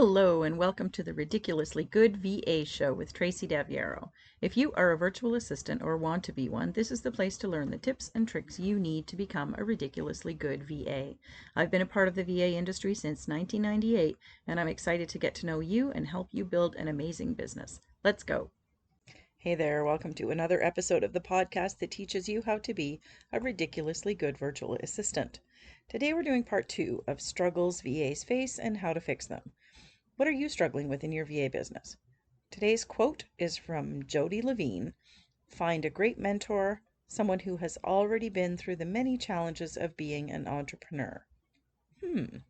Hello and welcome to the Ridiculously Good VA Show with Tracy Daviero. If you are a virtual assistant or want to be one, this is the place to learn the tips and tricks you need to become a ridiculously good VA. I've been a part of the VA industry since 1998, and I'm excited to get to know you and help you build an amazing business. Let's go. Hey there, welcome to another episode of the podcast that teaches you how to be a ridiculously good virtual assistant. Today we're doing part 2 of struggles VAs face and how to fix them. What are you struggling with in your VA business? Today's quote is from Jody Levine. Find a great mentor, someone who has already been through the many challenges of being an entrepreneur. In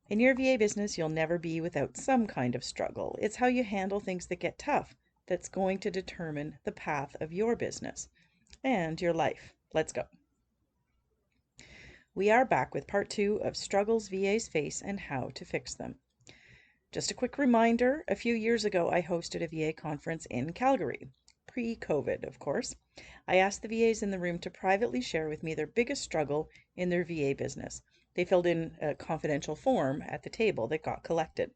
your VA business, you'll never be without some kind of struggle. It's how you handle things that get tough that's going to determine the path of your business and your life. Let's go. We are back with part 2 of struggles VAs face and how to fix them. Just a quick reminder, a few years ago I hosted a VA conference in Calgary, pre-COVID of course. I asked the VAs in the room to privately share with me their biggest struggle in their VA business. They filled in a confidential form at the table that got collected.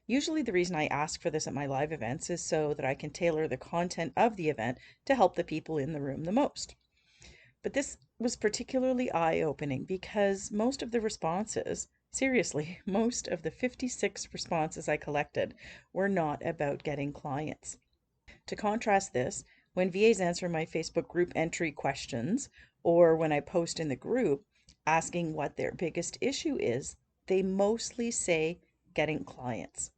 Usually the reason I ask for this at my live events is so that I can tailor the content of the event to help the people in the room the most. But this was particularly eye-opening because most of the responses, seriously, most of the 56 responses I collected were not about getting clients. To contrast this, when VAs answer my Facebook group entry questions, or when I post in the group asking what their biggest issue is, they mostly say getting clients.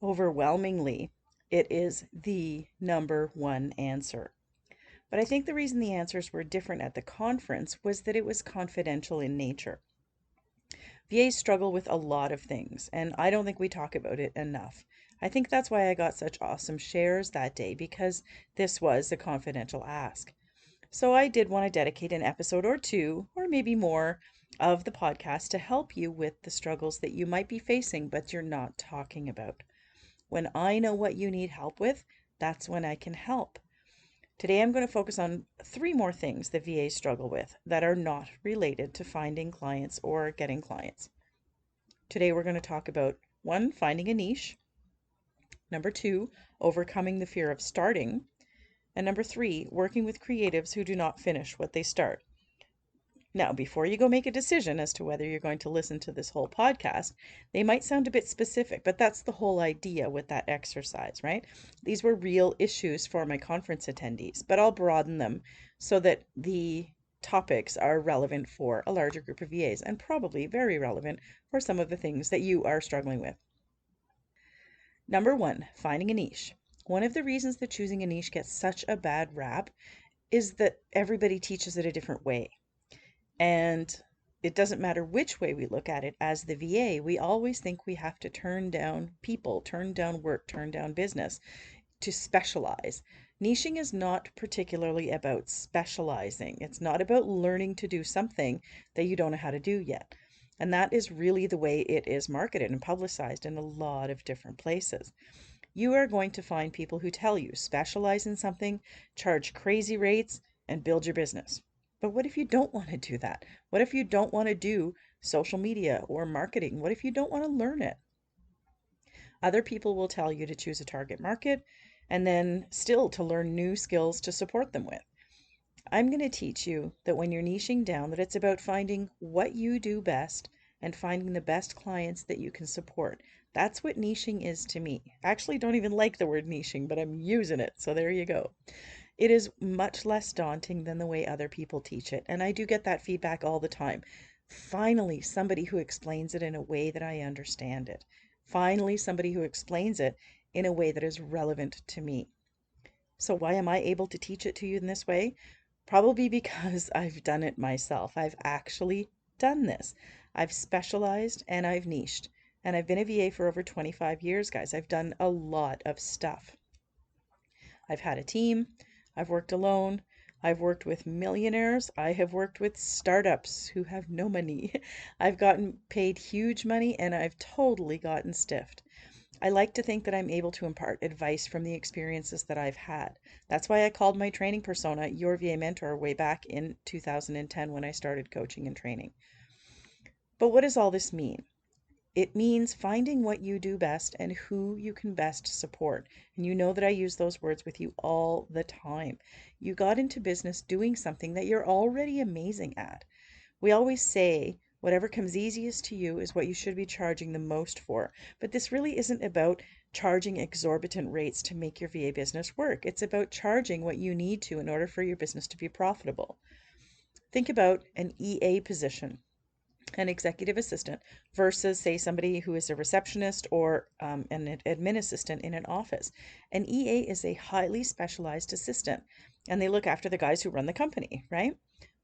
Overwhelmingly, it is the number one answer. But I think the reason the answers were different at the conference was that it was confidential in nature. VAs struggle with a lot of things, and I don't think we talk about it enough. I think that's why I got such awesome shares that day, because this was a confidential ask. So I did want to dedicate an episode or two, or maybe more, of the podcast to help you with the struggles that you might be facing but you're not talking about. When I know what you need help with, that's when I can help. Today I'm going to focus on 3 more things that VAs struggle with that are not related to finding clients or getting clients. Today we're going to talk about 1, finding a niche, number 2, overcoming the fear of starting, and number 3, working with creatives who do not finish what they start. Now, before you go make a decision as to whether you're going to listen to this whole podcast, they might sound a bit specific, but that's the whole idea with that exercise, right? These were real issues for my conference attendees, but I'll broaden them so that the topics are relevant for a larger group of VAs and probably very relevant for some of the things that you are struggling with. Number 1, finding a niche. One of the reasons that choosing a niche gets such a bad rap is that everybody teaches it a different way. And it doesn't matter which way we look at it. As the VA, we always think we have to turn down people, turn down work, turn down business to specialize. Niching is not particularly about specializing. It's not about learning to do something that you don't know how to do yet. And that is really the way it is marketed and publicized in a lot of different places. You are going to find people who tell you specialize in something, charge crazy rates, and build your business. But what if you don't want to do that? What if you don't want to do social media or marketing? What if you don't want to learn it? Other people will tell you to choose a target market and then still to learn new skills to support them with. I'm going to teach you that when you're niching down, that it's about finding what you do best and finding the best clients that you can support. That's what niching is to me. I actually don't even like the word niching, but I'm using it, so there you go. It is much less daunting than the way other people teach it, and I do get that feedback all the time. Finally, somebody who explains it in a way that I understand it. Finally, somebody who explains it in a way that is relevant to me. So why am I able to teach it to you in this way? Probably because I've done it myself. I've actually done this. I've specialized and I've niched. And I've been a VA for over 25 years, guys. I've done a lot of stuff. I've had a team. I've worked alone. I've worked with millionaires. I have worked with startups who have no money. I've gotten paid huge money and I've totally gotten stiffed. I like to think that I'm able to impart advice from the experiences that I've had. That's why I called my training persona Your VA Mentor way back in 2010 when I started coaching and training. But what does all this mean? It means finding what you do best and who you can best support. And you know that I use those words with you all the time. You got into business doing something that you're already amazing at. We always say whatever comes easiest to you is what you should be charging the most for. But this really isn't about charging exorbitant rates to make your VA business work. It's about charging what you need to in order for your business to be profitable. Think about an EA position, an executive assistant, versus, say, somebody who is a receptionist or an admin assistant in an office. An EA is a highly specialized assistant, and they look after the guys who run the company, right?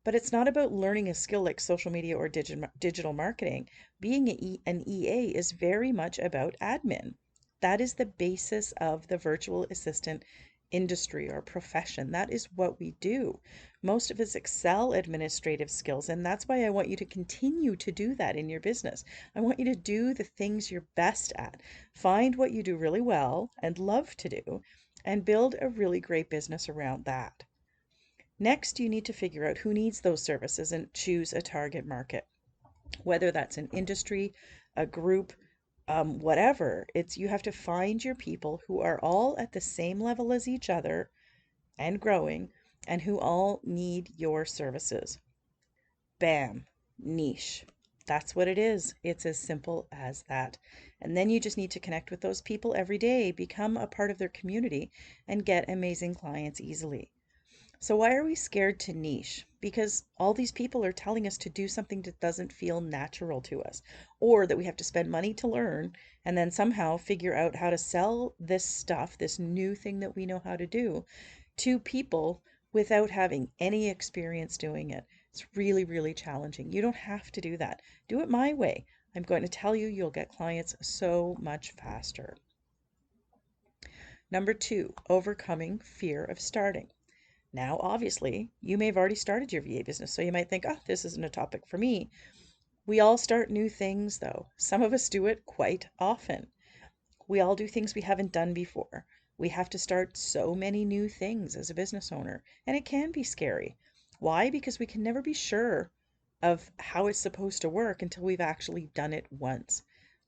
But it's not about learning a skill like social media or digital marketing. Being an EA is very much about admin. That is the basis of the virtual assistant industry or profession. That is what we do. Most of us excel administrative skills, and that's why I want you to continue to do that in your business. I want you to do the things you're best at. Find what you do really well and love to do, and build a really great business around that. Next, you need to figure out who needs those services and choose a target market, whether that's an industry, a group, whatever. It's you have to find your people who are all at the same level as each other and growing, and who all need your services. Bam, niche. That's what it is. It's as simple as that. And then you just need to connect with those people every day, become a part of their community, and get amazing clients easily. So why are we scared to niche? Because all these people are telling us to do something that doesn't feel natural to us, or that we have to spend money to learn and then somehow figure out how to sell this stuff, this new thing that we know how to do, to people without having any experience doing it. It's really, really challenging. You don't have to do that. Do it my way. I'm going to tell you, you'll get clients so much faster. Number 2, overcoming fear of starting. Now, obviously, you may have already started your VA business, so you might think, oh, this isn't a topic for me. We all start new things, though. Some of us do it quite often. We all do things we haven't done before. We have to start so many new things as a business owner, and it can be scary. Why? Because we can never be sure of how it's supposed to work until we've actually done it once.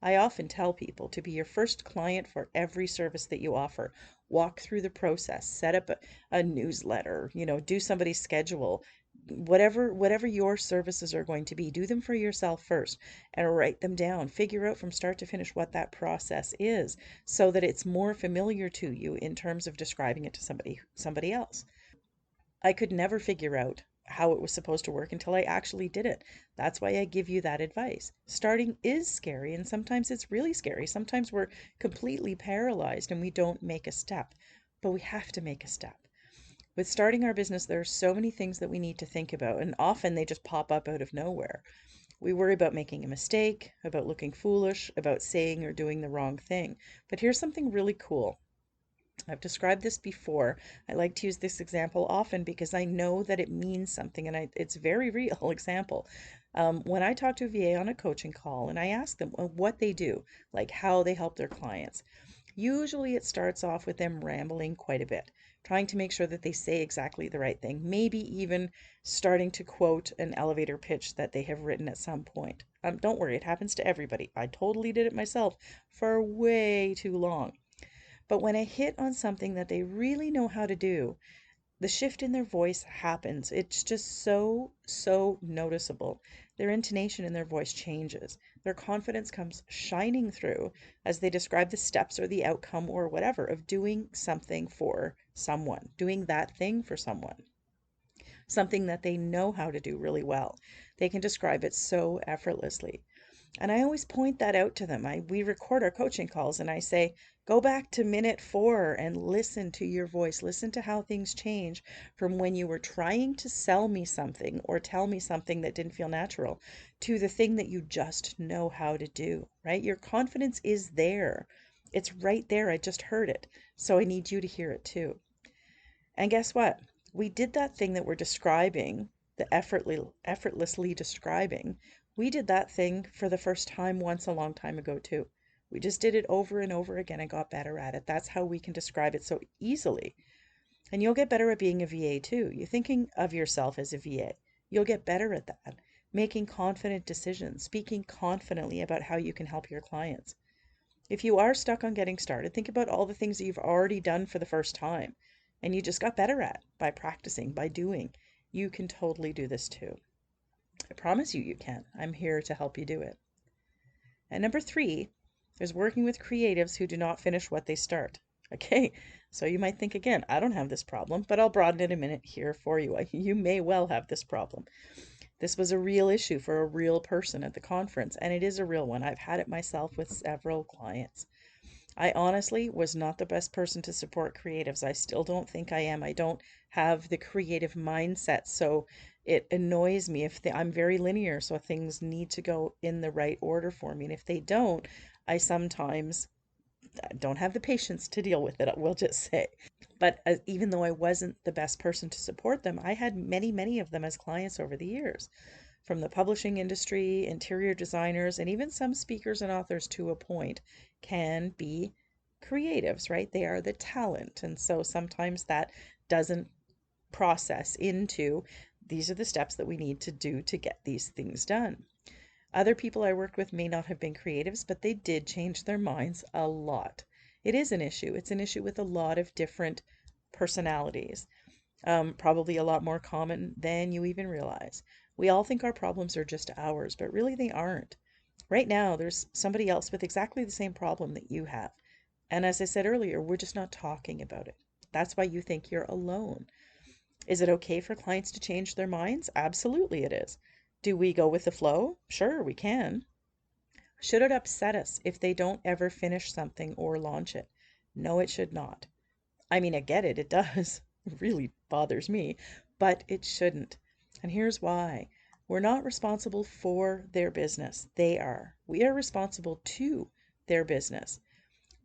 I often tell people to be your first client for every service that you offer. Walk through the process, set up a newsletter, do somebody's schedule, whatever your services are going to be, do them for yourself first and write them down. Figure out from start to finish what that process is so that it's more familiar to you in terms of describing it to somebody else. I could never figure out how it was supposed to work until I actually did it. That's why I give you that advice. Starting is scary, and sometimes it's really scary. Sometimes we're completely paralyzed and we don't make a step, but we have to make a step. With starting our business, there are so many things that we need to think about, and often they just pop up out of nowhere. We worry about making a mistake, about looking foolish, about saying or doing the wrong thing. But here's something really cool. I've described this before. I like to use this example often because I know that it means something, and it's a very real example. When I talk to a VA on a coaching call and I ask them what they do, like how they help their clients, usually it starts off with them rambling quite a bit, trying to make sure that they say exactly the right thing, maybe even starting to quote an elevator pitch that they have written at some point. Don't worry, it happens to everybody. I totally did it myself for way too long. But when I hit on something that they really know how to do, the shift in their voice happens. It's just so noticeable. Their intonation in their voice changes. Their confidence comes shining through as they describe the steps or the outcome or whatever of doing something for someone, doing that thing for someone, something that they know how to do really well. They can describe it so effortlessly. And I always point that out to them. We record our coaching calls and I say, go back to minute 4 and listen to your voice. Listen to how things change from when you were trying to sell me something or tell me something that didn't feel natural to the thing that you just know how to do, right? Your confidence is there. It's right there. I just heard it. So I need you to hear it too. And guess what? We did that thing that we're describing, the effortlessly describing. We did that thing for the first time once a long time ago too. We just did it over and over again and got better at it. That's how we can describe it so easily. And you'll get better at being a VA too. You're thinking of yourself as a VA. You'll get better at that. making confident decisions, speaking confidently about how you can help your clients. If you are stuck on getting started, think about all the things that you've already done for the first time and you just got better at by practicing, by doing. You can totally do this too. I promise you, you can. I'm here to help you do it. And number 3 is working with creatives who do not finish what they start. Okay, so you might think again, I don't have this problem, but I'll broaden it a minute here for you. You may well have this problem. This was a real issue for a real person at the conference, and it is a real one. I've had it myself with several clients. I honestly was not the best person to support creatives. I still don't think I am. I don't have the creative mindset, so it annoys me if I'm very linear, so things need to go in the right order for me. And if they don't, I sometimes don't have the patience to deal with it, we'll just say. But even though I wasn't the best person to support them, I had many, many of them as clients over the years, from the publishing industry, interior designers, and even some speakers and authors to a point can be creatives, right? They are the talent. And so sometimes that doesn't process into these are the steps that we need to do to get these things done. Other people I worked with may not have been creatives, but they did change their minds a lot. It is an issue. It's an issue with a lot of different personalities, probably a lot more common than you even realize. We all think our problems are just ours, but really they aren't. Right now, there's somebody else with exactly the same problem that you have. And as I said earlier, we're just not talking about it. That's why you think you're alone. Is it okay for clients to change their minds? Absolutely it is. Do we go with the flow? Sure, we can. Should it upset us if they don't ever finish something or launch it? No, it should not. I mean, I get it, it does. It really bothers me, but it shouldn't. And here's why. We're not responsible for their business. They are. We are responsible to their business,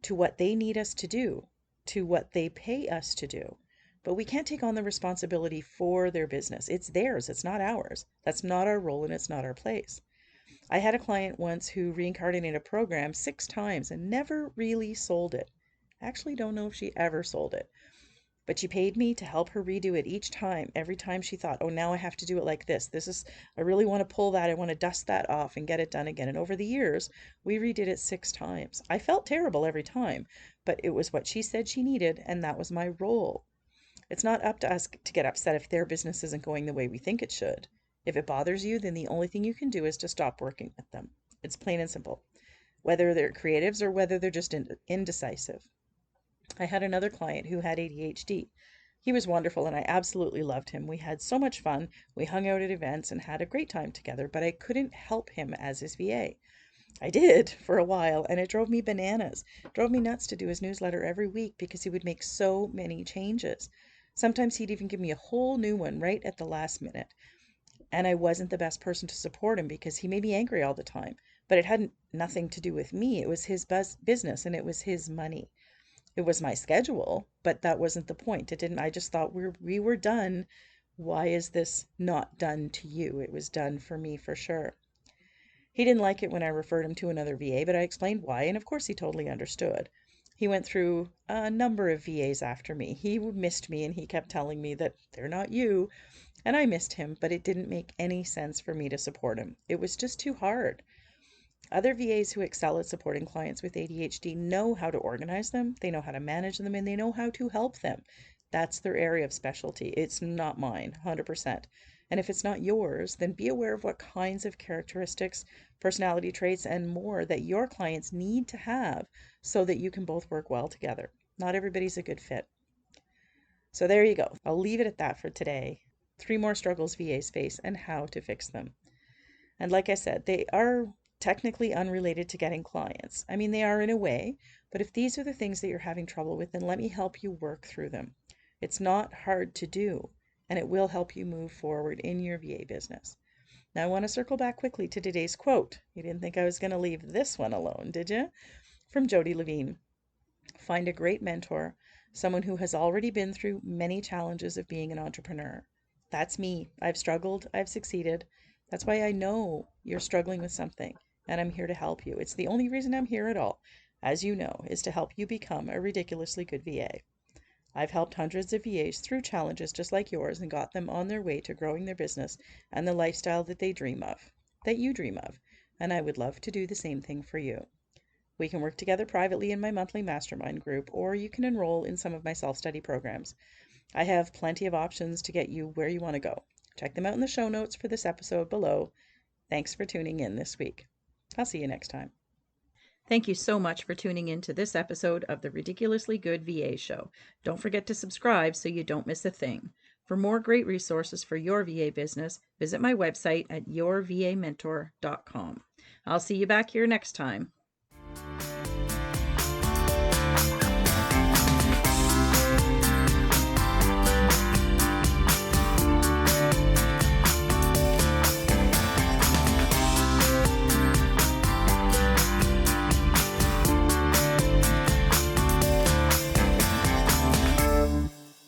to what they need us to do, to what they pay us to do. But we can't take on the responsibility for their business. It's theirs, it's not ours. That's not our role and it's not our place. I had a client once who reincarnated a program 6 times and never really sold it. I actually don't know if she ever sold it. But she paid me to help her redo it each time. Every time she thought, oh, now I have to do it like this. I really want to pull that. I want to dust that off and get it done again. And over the years, we redid it 6 times. I felt terrible every time, but it was what she said she needed, and that was my role. It's not up to us to get upset if their business isn't going the way we think it should. If it bothers you, then the only thing you can do is to stop working with them. It's plain and simple, whether they're creatives or whether they're just indecisive. I had another client who had ADHD. He was wonderful and I absolutely loved him. We had so much fun. We hung out at events and had a great time together, but I couldn't help him as his VA. I did for a while, and it drove me bananas. It drove me nuts to do his newsletter every week because he would make so many changes. Sometimes he'd even give me a whole new one right at the last minute. And I wasn't the best person to support him because he made me angry all the time. But it had nothing to do with me. It was his business and it was his money. It was my schedule, but that wasn't the point. It didn't, I just thought we were done. Why is this not done to you? It was done for me for sure. He didn't like it when I referred him to another VA, but I explained why, and of course he totally understood. He went through a number of VAs after me. He missed me and he kept telling me that they're not you, and I missed him, but it didn't make any sense for me to support him. It was just too hard. Other VAs who excel at supporting clients with ADHD know how to organize them, they know how to manage them, and they know how to help them. That's their area of specialty. It's not mine, 100%. And if it's not yours, then be aware of what kinds of characteristics, personality traits, and more that your clients need to have so that you can both work well together. Not everybody's a good fit. So there you go. I'll leave it at that for today. 3 more struggles VAs face and how to fix them. And like I said, they are technically unrelated to getting clients. I mean, they are in a way, but if these are the things that you're having trouble with, then let me help you work through them. It's not hard to do, and it will help you move forward in your VA business. Now, I want to circle back quickly to today's quote. You didn't think I was going to leave this one alone, did you? From Jody Levine. Find a great mentor, someone who has already been through many challenges of being an entrepreneur. That's me. I've struggled, I've succeeded. That's why I know you're struggling with something, and I'm here to help you. It's the only reason I'm here at all, as you know, is to help you become a ridiculously good VA. I've helped hundreds of VAs through challenges just like yours and got them on their way to growing their business and the lifestyle that they dream of, that you dream of, and I would love to do the same thing for you. We can work together privately in my monthly mastermind group, or you can enroll in some of my self-study programs. I have plenty of options to get you where you want to go. Check them out in the show notes for this episode below. Thanks for tuning in this week. I'll see you next time. Thank you so much for tuning in to this episode of the Ridiculously Good VA Show. Don't forget to subscribe so you don't miss a thing. For more great resources for your VA business, visit my website at yourvamentor.com. I'll see you back here next time.